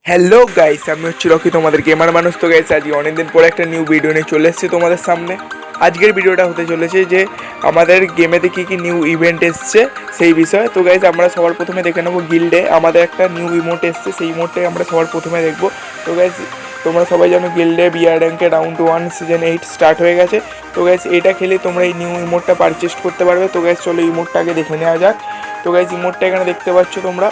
Hello guys, আমি হচ্ছি Rocky, তোমাদের গেমার মানুষ। তো গাইস, আজকে অনেকদিন পরে একটা নিউ ভিডিও নিয়ে চলে এসেছি তোমাদের সামনে। আজকের ভিডিওটা হতে চলেছে যে আমাদের গেমেতে কী কী নিউ ইভেন্ট এসছে সেই বিষয়ে। তো গাইস, আমরা সবার প্রথমে দেখে নেবো গিল্ডে আমাদের একটা নিউ ইমোট এসছে, সেই ইমোটটাই আমরা সবার প্রথমে দেখবো। তো গাইস, তোমরা সবাই জানো গিল্ডে বিআর র্যাঙ্কে রাউন্ড 1 সিজন 8 স্টার্ট হয়ে গেছে। তো গাইস, এটা খেলে তোমরা এই নিউ ইমোটটা পারচেস করতে পারবে। তো গাইস, চলো ইমোটটা আগে দেখে নেওয়া যাক। তো গাইস, ইমোটটা এখানে দেখতে পাচ্ছ তোমরা।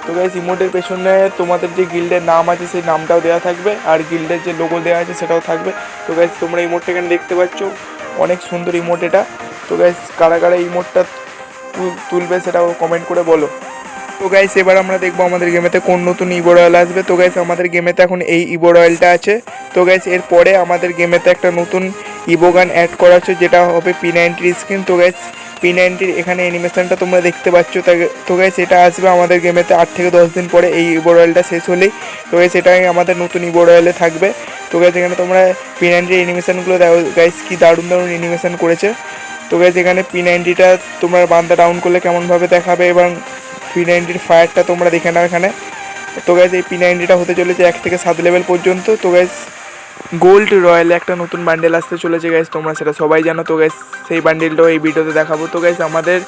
তো গাইস, ইমোটের পেছনে তোমাদের যে গিল্ডের নাম আছে সেই নামটাও দেওয়া থাকবে, আর গিল্ডের যে লোগো দেওয়া আছে সেটাও থাকবে। তো গাইস, তোমরা ইমোটটা এখানে দেখতে পাচ্ছ, অনেক সুন্দর ইমোট এটা। তো গাইস, কারা কারা ইমোটটা তুলবে সেটাও কমেন্ট করে বলো। তো গাইস, এবার আমরা দেখবো আমাদের গেমেতে কোন নতুন ইভো রয়্যাল আসবে। তো গাইস, আমাদের গেমেতে এখন এই ইভো রয়্যালটা আছে। তো গাইস, এরপরে আমাদের গেমেতে একটা নতুন ইভো গান অ্যাড করা আছে, যেটা হবে P90 স্কিন। তো গাইস, P90 এখানে অ্যানিমেশনটা তোমরা দেখতে পাচ্ছ। তো গাইস, এটা আসবে আমাদের গেমেতে 8 থেকে 10 দিন পরে, এই ইভো রয়্যালটা শেষ হলেই। তো গাইস, এটাই আমাদের নতুন ইভো রয়্যালে থাকবে। তো গাইস, এখানে তোমরা P90 অ্যানিমেশনগুলো দেখো গাইস, কি দারুণ দারুণ অ্যানিমেশন করেছে। তো গাইস, এখানে P90টা তোমরা বান্দা ডাউন করলে কেমনভাবে দেখাবে, এবং P90 ফায়ারটা তোমরা দেখে নাও এখানে। তো গাইস, এই P90টা হতে চলেছে 1 থেকে 7 লেভেল পর্যন্ত। তো গাইস, গোল্ড রয়্যালে একটা নতুন বান্ডেল আসতে চলেছে গাইস, তোমরা সেটা সবাই জানো। তো গাইস, সেই বান্ডেলটাও এই ভিডিওতে দেখাবো। তো গাইস, আমাদের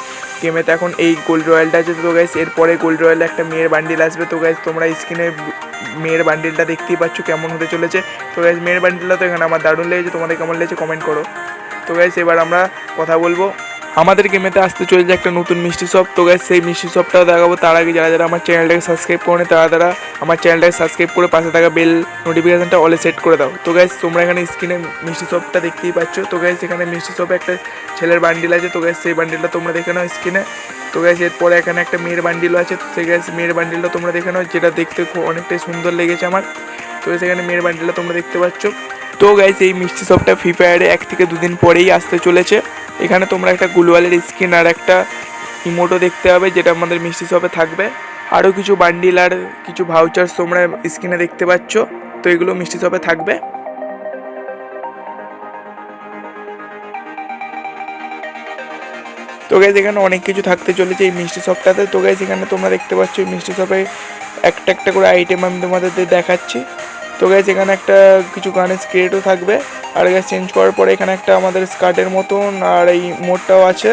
গেমেতে এখন এই গোল্ড রয়্যালটা আছে। তো গাইস, এরপরে গোল্ড রয়্যালে একটা মেয়ের বান্ডেল আসবে। তো গাইস, তোমরা স্ক্রিনে মেয়ের বান্ডেলটা দেখতেই পাচ্ছ কেমন হতে চলেছে। তো গাইস, মেয়ের বান্ডেলটা তো এখানে আমার দারুণ লেগেছে, তোমাদের কেমন লেগেছে কমেন্ট করো। তো গাইস, এবার আমরা কথা বলবো আমাদের গেমেতে আসতে চলেছে একটা নতুন মিষ্টি শপ। তো গাইস, সেই মিষ্টি শপটাও দেখাবো। তার আগে যারা যারা আমার চ্যানেলটাকে সাবস্ক্রাইব করে তারা আমার চ্যানেলটাকে সাবস্ক্রাইব করে পাশে থাকা বেল নোটিফিকেশনটা অলে সেট করে দাও। তো গাইস, তোমরা এখানে স্ক্রিনে মিষ্টি শপটা দেখতেই পাচ্ছ। তো গাইস, এখানে মিষ্টি শপে একটা ছেলের বান্ডিল আছে। তো গাইস, সেই বান্ডিলটা তোমরা দেখে নাও স্ক্রিনে। তো গাইস, এরপরে এখানে একটা মেয়ের বান্ডিলও আছে। তো সেই গাইস, মেয়ের বান্ডিলটা তোমরা দেখে নাও, যেটা দেখতে অনেকটাই সুন্দর লেগেছে আমার। তো গাইস, এখানে মেয়ের বান্ডিলটা তোমরা দেখতে পাচ্ছ। তো গাইস, এই মিষ্টি শপটা ফ্রি ফায়ারে 1 থেকে 2 দিন পরেই আসতে চলেছে। এখানে তোমরা একটা গ্লোয়ালের স্কিন আর একটা ইমোটও দেখতে হবে, যেটা আমাদের মিষ্টি শপে থাকবে। আরও কিছু বান্ডিল আর কিছু ভাউচার্স তোমরা স্ক্রিনে দেখতে পাচ্ছ। তো এগুলো মিষ্টি শপে থাকবে। তো গাইস, এখানে অনেক কিছু থাকতে চলেছে এই মিষ্টি শপটাতে। তো গাইস, এখানে তোমরা দেখতে পাচ্ছ এই মিষ্টি শপে একটা একটা করে আইটেম আমি তোমাদের দেখাচ্ছি। তো গাইস, এখানে একটা কিছু গানের স্ক্রেটও থাকবে। আর গাইস, চেঞ্জ করার পরে এখানে একটা আমাদের স্কার্টের মতন আর এই মোডটাও আছে।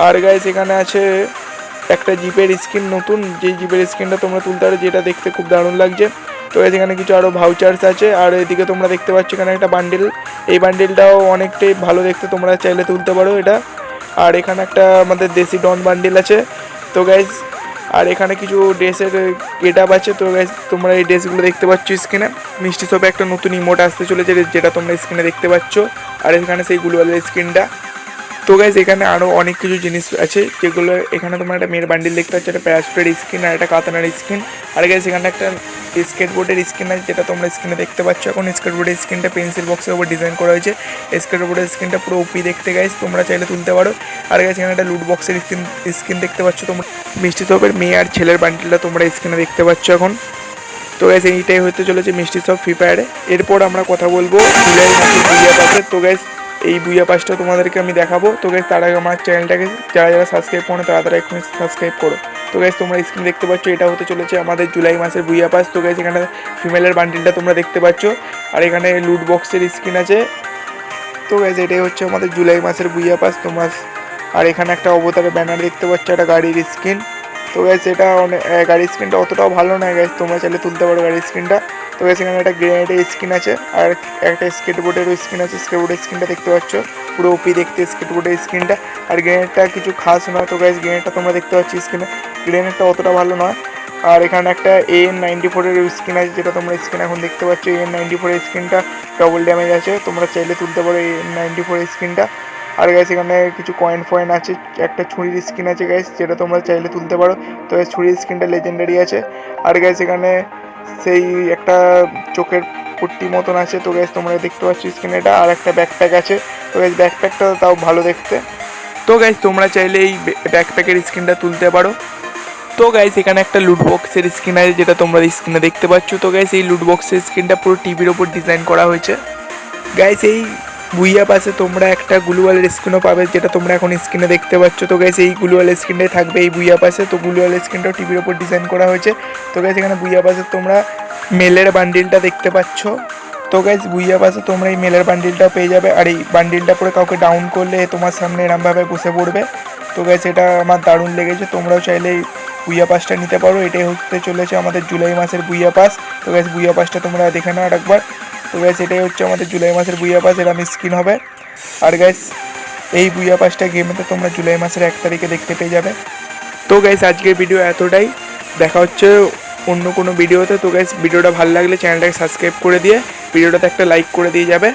আর গাইস, এখানে আছে একটা জিপের স্কিন নতুন, যেই জিপের স্কিনটা তোমরা তুলতে পারো, যেটা দেখতে খুব দারুণ লাগছে। তো গাইস, এখানে কিছু আরও ভাউচার্স আছে। আর এদিকে তোমরা দেখতে পাচ্ছ এখানে একটা বান্ডিল, এই বান্ডিলটাও অনেকটাই ভালো দেখতে, তোমরা চাইলে তুলতে পারো এটা। আর এখানে একটা আমাদের দেশি ডন বান্ডিল আছে। তো গাইস, আর এখানে কিছু ড্রেসের গেট আপ আছে। তো গাইস, তোমরা এই ড্রেসগুলো দেখতে পাচ্ছ স্ক্রিনে। মিষ্টি শপে একটা নতুন ইমোট আসতে চলেছে, যেটা তোমরা স্ক্রিনে দেখতে পাচ্ছ। আর এখানে সেই গ্লোয়ালের স্ক্রিনটা। তো গাইস, এখানে আরও অনেক কিছু জিনিস আছে, যেগুলো এখানে তোমরা একটা মেয়ের বান্ডিল দেখতে পাচ্ছ, একটা প্যারাশুটের স্কিন আর একটা কাতানার স্কিন। আর গাইস, এখানে একটা স্কেটবোর্ডের স্কিন আছে, যেটা তোমরা স্ক্রিনে দেখতে পাচ্ছ। এখন স্কেটবোর্ডের স্কিনটা পেন্সিল বক্সের উপর ডিজাইন করা হয়েছে। স্কেটবোর্ডের স্কিনটা পুরো ওপি দেখতে গাইস, তোমরা চাইলে তুলতে পারো। আর গাইস, এখানে একটা লুট বক্সের স্কিন দেখতে পাচ্ছ তোমরা। মিষ্টি শপের মেয়ে আর ছেলের বান্ডিলটা তোমরা স্ক্রিনে দেখতে পাচ্ছ এখন। তো গাইস, এইটাই হতে চলেছে মিষ্টি শপ ফ্রি ফায়ারে। এরপর আমরা কথা বলবো জুলাই মাসের বুইয়া পাসের। তো গাইস, এই বুইয়া পাসটা তোমাদেরকে আমি দেখাবো। তো গাইস, তার আগে আমার চ্যানেলটাকে যারা যারা সাবস্ক্রাইব করো তারা এখনই সাবস্ক্রাইব করো। তো গাইস, তোমরা স্ক্রিন দেখতে পাচ্ছ, এটা হতে চলেছে আমাদের জুলাই মাসের বুইয়া পাস। তো গাইস, এখানে ফিমেলের বান্ডিলটা তোমরা দেখতে পাচ্ছ, আর এখানে লুট বক্সের স্কিন আছে। তো গাইস, এটাই হচ্ছে আমাদের জুলাই মাসের বুইয়া পাস তোমার। আর এখানে একটা অবতারের ব্যানার দেখতে পাচ্ছ, একটা গাড়ির স্কিন। তো গাইস, এটা অনেক গাড়ির স্কিনটা অতটাও ভালো নয় গাইস, তোমরা চাইলে তুলতে পারো গাড়ির স্কিনটা। তো গাইস, এখানে একটা গ্রেনেডের স্কিন আছে, আর একটা স্কেটবোর্ডেরও স্কিন আছে। স্কেটবোর্ডের স্কিনটা দেখতে পাচ্ছ, পুরো ওপি দেখতে স্কেটবোর্ডের স্কিনটা। আর গ্রেনেডটা কিছু খাস নয়। তো গাইস, গ্রেনেডটা তোমরা দেখতে পাচ্ছ স্কিনে, গ্রেনেডটা অতটা ভালো নয়। আর এখানে একটা AN94 এর স্কিন আছে, যেটা তোমরা স্কিন এখন দেখতে পাচ্ছ। AN94 এর স্কিনটা ডবল ড্যামেজ আছে, তোমরা চাইলে তুলতে পারো AN94 এর স্কিনটা। আর গাইস, এখানে কিছু কয়েন ফয়েন আছে, একটা ছুরির স্কিন আছে গাইস, যেটা তোমরা চাইলে তুলতে পারো। তো গাইস, ছুরির স্কিনটা লেজেন্ডারি আছে। আর গাইস, এখানে সেই একটা চোখের পট্টি মতন আছে। তো গাইস, তোমরা দেখতে পাচ্ছ স্কিন এটা। আর একটা ব্যাকপ্যাক আছে। তো গাইস, ব্যাকপ্যাকটা তাও ভালো দেখতে। তো গাইস, তোমরা চাইলে এই ব্যাকপ্যাকের স্কিনটা তুলতে পারো। তো গাইস, এখানে একটা লুট বক্সের স্কিন আছে, যেটা তোমরা স্ক্রিনে দেখতে পাচ্ছ। তো গাইস, এই লুট বক্সের স্কিনটা পুরো টিভির ওপর ডিজাইন করা হয়েছে। গাইস, এই বুইয়া পাসে তোমরা একটা গ্লুয়ালের স্কিনও পাবে, যেটা তোমরা এখন স্ক্রিনে দেখতে পাচ্ছ। তো গাইস, এই গ্লুয়ালের স্কিনটাই থাকবে এই বুইয়া পাসে। তো গ্লুয়ালের স্কিনটাও টিভির ওপর ডিজাইন করা হয়েছে। তো গাইস, এখানে বুইয়া পাসে তোমরা মেলের বান্ডিলটা দেখতে পাচ্ছ। তো গাইজ বুইয়া পাসে তোমরা এই মেলের বান্ডিলটাও পেয়ে যাবে, আর এই বান্ডিলটা পরে কাউকে ডাউন করলে তোমার সামনে এরমভাবে বসে পড়বে। তো গাইজ এটা আমার দারুণ লেগেছে, তোমরাও চাইলে বুইয়া পাসটা নিতে পারো। এটাই হতে চলেছে আমাদের জুলাই মাসের বুইয়া পাস। তো গাইজ বুইয়া পাসটা তোমরা দেখে নাও আরেকবার। তো গাইজ এটাই হচ্ছে আমাদের জুলাই মাসের বুইয়া পাস, এরম স্ক্রিন হবে। আর গাইজ এই বুইয়া পাসটা গেমেতে তোমরা জুলাই মাসের 1 তারিখে দেখতে পেয়ে যাবে। তো গাইজ আজকের ভিডিও এতটাই, দেখা হচ্ছে অন্য কোনো ভিডিওতে। তো গাইজ ভিডিওটা ভালো লাগলে চ্যানেলটাকে সাবস্ক্রাইব করে দিয়ে ভিডিওটাতে একটা লাইক করে দিয়ে যাবে।